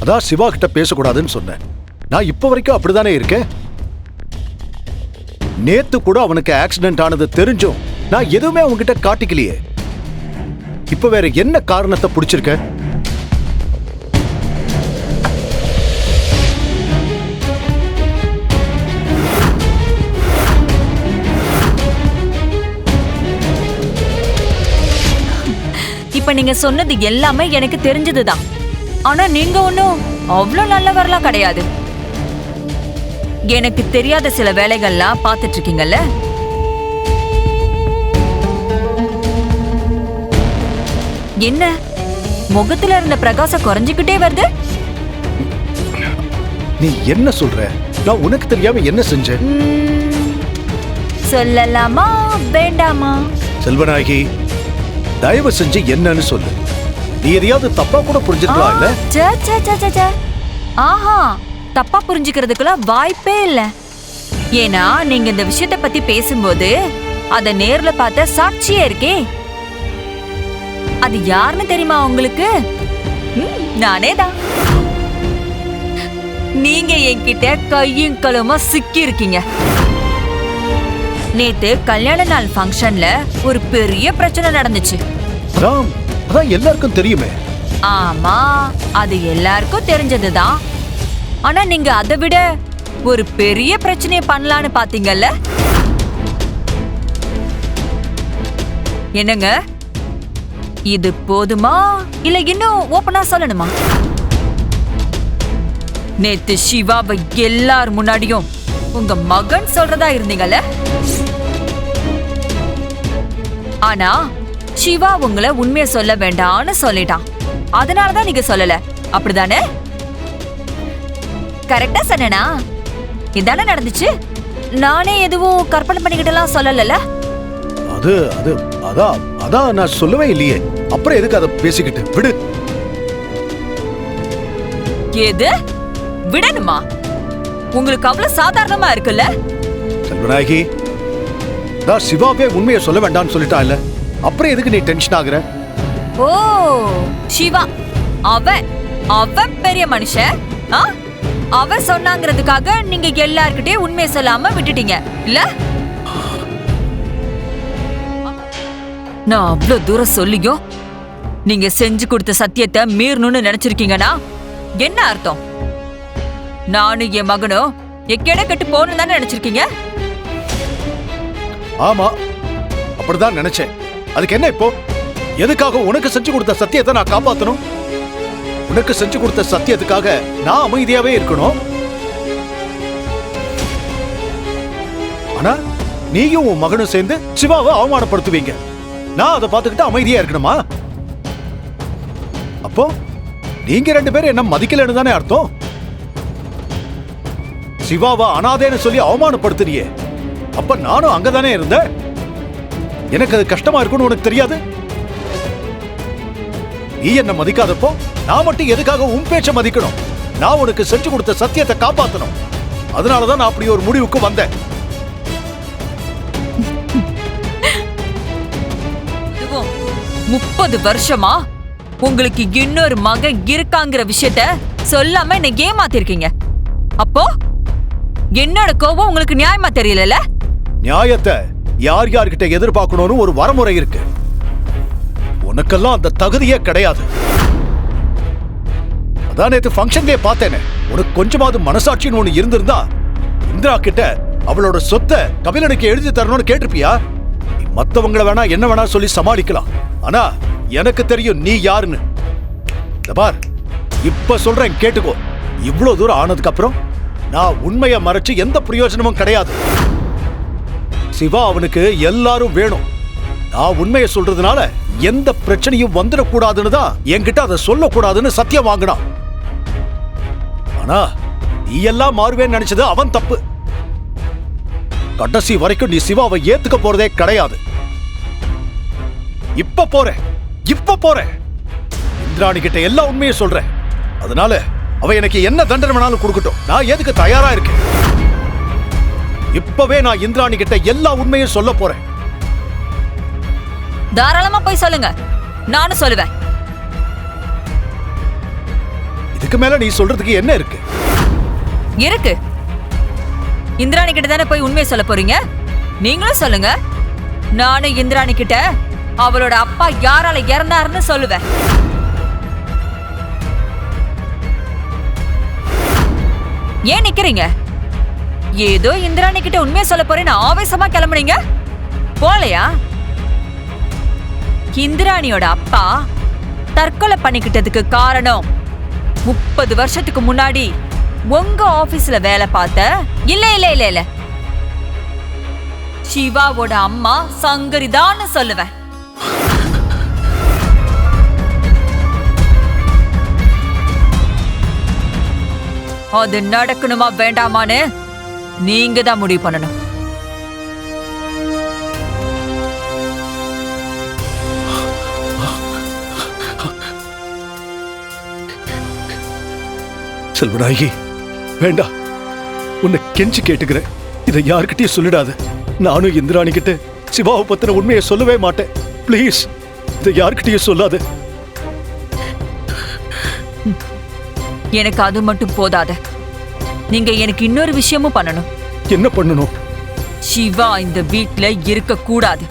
அதான் சிவா கிட்ட பேசக்கூடாதுன்னு சொன்னேன். நான் இப்ப வரைக்கும் அப்படிதானே இருக்கேன். நேத்து கூட அவனுக்கு ஆக்சிடென்ட் ஆனது தெரிஞ்சும் நான் எதுவுமே அவன்கிட்ட காட்டிக்கலையே. இப்ப வேற என்ன காரணத்தை பிடிச்சிருக்க? இப்ப நீங்க சொன்னது எல்லாமே எனக்கு தெரிஞ்சதுதான். ஆனா நீங்க ஒன்னும் அவ்வளவு நல்லவரெல்லாம் கிடையாது. எனக்கு தெரியாத சில வேலைகள்லாம் பாத்துட்டு இருக்கீங்கல்ல. என்ன முகத்துல இருந்த பிரகாசம் குறைஞ்சுக்கிட்டே வருது? நீ என்ன சொல்ற? நான் உனக்கு தெரியாம என்ன செஞ்சேன்? சொல்லலாமா வேண்டாமா? செல்வநாயகி, தயவு செஞ்சு என்னன்னு சொல்லு. நீ எதையாவது தப்பா கூட புரிஞ்சுக்கலாம் இல்ல? ஆஹா, தப்பா புரிஞ்சுக்கிறதுக்குள்ள வாய்ப்பே இல்ல. ஏன்னா நீங்க இந்த விஷயத்த பத்தி பேசும்போது அத நேர்ல பார்த்த சாட்சியே இருக்கே. அது யாருன்னு தெரியுமா உங்களுக்கு? நானே தான். நீங்க என்கிட்ட கையும் களுமா சிக்கி இருக்கீங்க. நேத்து கல்யாண நாள் ஃபங்க்ஷன்ல ஒரு பெரிய பிரச்சனை நடந்துச்சு. அதான் எல்லாருக்கும் தெரியுமே. ஆமா, அது எல்லாருக்கும் தெரிஞ்சதுதான். ஆனா நீங்க அதை விட ஒரு பெரிய பிரச்சனையை பண்ணலான்னு பாத்தீங்கல்ல. என்னங்க, இது போதுமா இல்ல இன்னும் ஓபனா சொல்லணுமா? நேத்து சிவாவை எல்லார் முன்னாடியும் உங்க மகன் சொல்றதா இருந்தீங்கல்ல. ஆனா சிவா உங்களை உண்மையை சொல்ல வேண்டாம்னு சொல்லிட்டான். அதனாலதான் நீங்க சொல்லல, அப்படிதானே? கரெக்டா சொன்னா? இதானே நடந்துச்சு. நானே எதுவும் கற்பனை பண்ணிக்கிட்டலாம் சொல்லல. அதான் நான் சொல்லவே இல்லையே. அப்புறம் எதுக்கு அதை பேசிக்கிட்டு? விடு. எது விடணுமா? உங்களுக்கு அவ்வளவு சாதாரணமா இருக்குல்ல? செல்வநாயகி, நான் சிவாவே உண்மையை சொல்ல வேண்டாம்னு சொல்லிட்டா இல்ல, அப்புறம் எதுக்கு நீ டென்ஷன் ஆகுற? ஓ, சிவா அவன் பெரிய மனுஷன். அவ சொன்னாங்கிறதுக்காக நீங்க எல்லார்கிட்டயும் உண்மையை சொல்லாம விட்டுட்டீங்க இல்ல? நான் அவ்வளவு தூரம் சொல்லியும் நீங்க செஞ்சு கொடுத்த சத்தியத்தை மீறணும்னு நினைச்சிருக்கீங்கன்னா என்ன அர்த்தம்? நானும் என் மகனும் எக்கேட கட்டு போகணும் தானே நினைச்சிருக்கீங்க? ஆமா, அப்படிதான் நினைச்சேன். அதுக்கு என்ன இப்போ? எதுக்காக உனக்கு செஞ்சு கொடுத்த சத்தியத்தை நான் காப்பாத்தணும்? உனக்கு செஞ்சு கொடுத்த சத்தியத்துக்காக நான் அமைதியாவே இருக்கணும். ஆனா நீயும் உன் மகனும் சேர்ந்து சிவாவை அவமானப்படுத்துவீங்க. நான் அதை பார்த்துக்கிட்டு அமைதியா இருக்கணுமா? அப்போ நீங்க ரெண்டு பேரும் என்ன மதிக்கலன்னு தானே அர்த்தம்? சிவாவை அனாதேன்னு சொல்லி அவமானப்படுத்துறியே, அப்ப நானும் அங்கதானே இருந்தேன். எனக்கு அது கஷ்டமா இருக்கும்னு உனக்கு தெரியாது? நீ என்ன மதிக்காதப்போ நான் மட்டும் எதுக்காக உன் பேச்ச மதிக்கணும்? நான் உனக்கு செஞ்சு கொடுத்த சத்தியத்தை காப்பாத்தணும். அதனாலதான் நான் அப்படி ஒரு முடிவுக்கு வந்தேன். 30 வருஷமா உங்களுக்கு இன்னொரு மகன் இருக்காங்கிற விஷயத்த சொல்லாம என்ன ஏமாத்திருக்கீங்க. அப்போ என்னோட கோபம் உங்களுக்கு நியாயமா தெரியல? நியாயத்தை யார் யார்கிட்ட எதிர்பார்க்கணும்னு ஒரு வரமுறை இருக்கு. உனக்கெல்லாம் அந்த தகுதியே கிடையாது. அதான் நேத்து ஃபங்க்ஷன்லயே பார்த்தேனே, உனக்கு கொஞ்சமாவது மனசாட்சின்னு ஒண்ணு இருந்திருந்தா இந்திரா கிட்ட அவளோட சொத்தை கபிலனுக்கு எழுதி தரணும்னு கேட்டிருப்பியா? மத்தவங்களை வேணா என்ன வேணா சொல்லி சமாளிக்கலாம். ஆனா எனக்கு தெரியும் நீ யாருன்னு. பார், இப்ப சொல்றேன் கேட்டுக்கோ. இவ்வளவு தூரம் ஆனதுக்கு அப்புறம் நான் உண்மையை மறைச்சு எந்த பிரயோஜனமும் கிடையாது. சிவா அவனுக்கு எல்லாரும் வேணும். நான் உண்மையை சொல்றதுனால எந்த பிரச்சனையும் வந்துடக்கூடாதுன்னு தான் என்கிட்ட அதை சொல்லக்கூடாதுன்னு சத்தியம் வாங்கினான். ஆனா நீ எல்லாம் மாறுவேன்னு நினைச்சது அவன் தப்பு. கடைசி வரைக்கும் நீ சிவாவை ஏத்துக்க போறதே கிடையாது. இப்ப போறேன் இந்திராணி கிட்ட எல்லா உண்மையை சொல்றேன். அதனால அவ எனக்கு என்ன தண்டனை வேணாலும் கொடுக்கட்டும், நான் எதுக்கு தயாரா இருக்கேன். இப்பவே நான் இந்திராணி கிட்ட எல்லா உண்மையும் சொல்ல போறேன். தாராளமா போய் சொல்லுங்க, நானும் சொல்லுவேன். இதுக்கு மேல நீ சொல்றதுக்கு என்ன இருக்கு? இருக்கு. இந்திராணி கிட்ட தானே போய் உண்மையை சொல்ல போறீங்க. நீங்களும் சொல்லுங்க. நானும் இந்திராணி கிட்ட அவளோட அப்பா யாரால இறந்தாருன்னு சொல்லுவேன். ஏன் நிக்கிறீங்க? ஏதோ இந்திராணி கிட்ட உண்மையை சொல்ல போறேன்னு ஆவேசமா கிளம்புனீங்க. போலையா? இந்திராணியோட அப்பா தற்கொலை பண்ணிக்கிட்டதுக்கு காரணம் 30 வருஷத்துக்கு முன்னாடி உங்க ஆபீஸ்ல வேலை பார்த்த இல்ல சிவாவோட அம்மா சங்கரிதான்னு சொல்லுவேன். அது நடக்கணுமா வேண்டாமான்னு நீங்க தான் முடிவு பண்ணணும். செல்வநாயகி, வேண்டாம். உன்னை கெஞ்சி கேட்டுக்கிறேன். இதை யாருக்கிட்டயும் சொல்லிடாத. நானும் இந்திராணி கிட்ட சிவாவை பத்தின உண்மையை சொல்லவே மாட்டேன். பிளீஸ், இதை யாருக்கிட்டயும் சொல்லாத. எனக்கு அது மட்டும் போதாத. நீங்க எனக்கு இன்னொரு விஷயமும் பண்ணணும். என்ன பண்ணணும்? சிவா இந்த வீட்ல இருக்க கூடாது.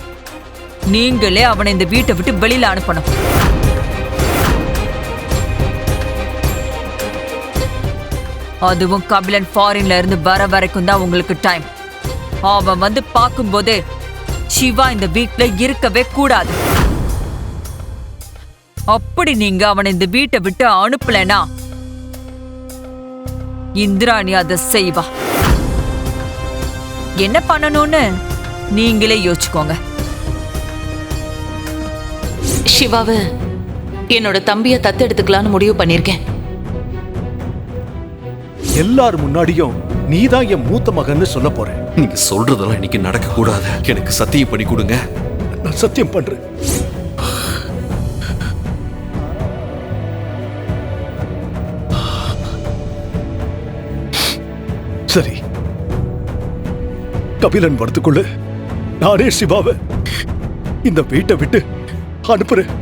நீங்களே அவனை இந்த வீட்டை விட்டு வெளியில அனுப்பணும். அதுவும் கபிலன் ஃபாரின்ல இருந்து வர வரைக்கும் தான் உங்களுக்கு டைம். அவன் வந்து பார்க்கும்போது சிவா இந்த வீட்ல இருக்கவே கூடாது. அப்படி நீங்க அவனை இந்த வீட்டை விட்டு அனுப்பலனா இந்திராணி அதை செய்வா. என்ன பண்ணணும்னு நீங்களே யோசிச்சுக்கோங்க. சிவாவை என்னோட தம்பியை தத்தெடுத்துக்கலான்னு முடிவு பண்ணிருக்கேன். எல்லாரும் முன்னாடியும் நீதான் என் மூத்த மகன்னு சொல்ல போறேன். நீங்க சொல்றதெல்லாம் இன்னைக்கு நடக்க கூடாது. எனக்கு சத்தியம் பண்ணி கொடுங்க. நான் சத்தியம் பண்றேன். சரி, கபிலன் வரத்துக்குள்ள நானே சிவாவை இந்த வீட்டை விட்டு அனுப்புறேன்.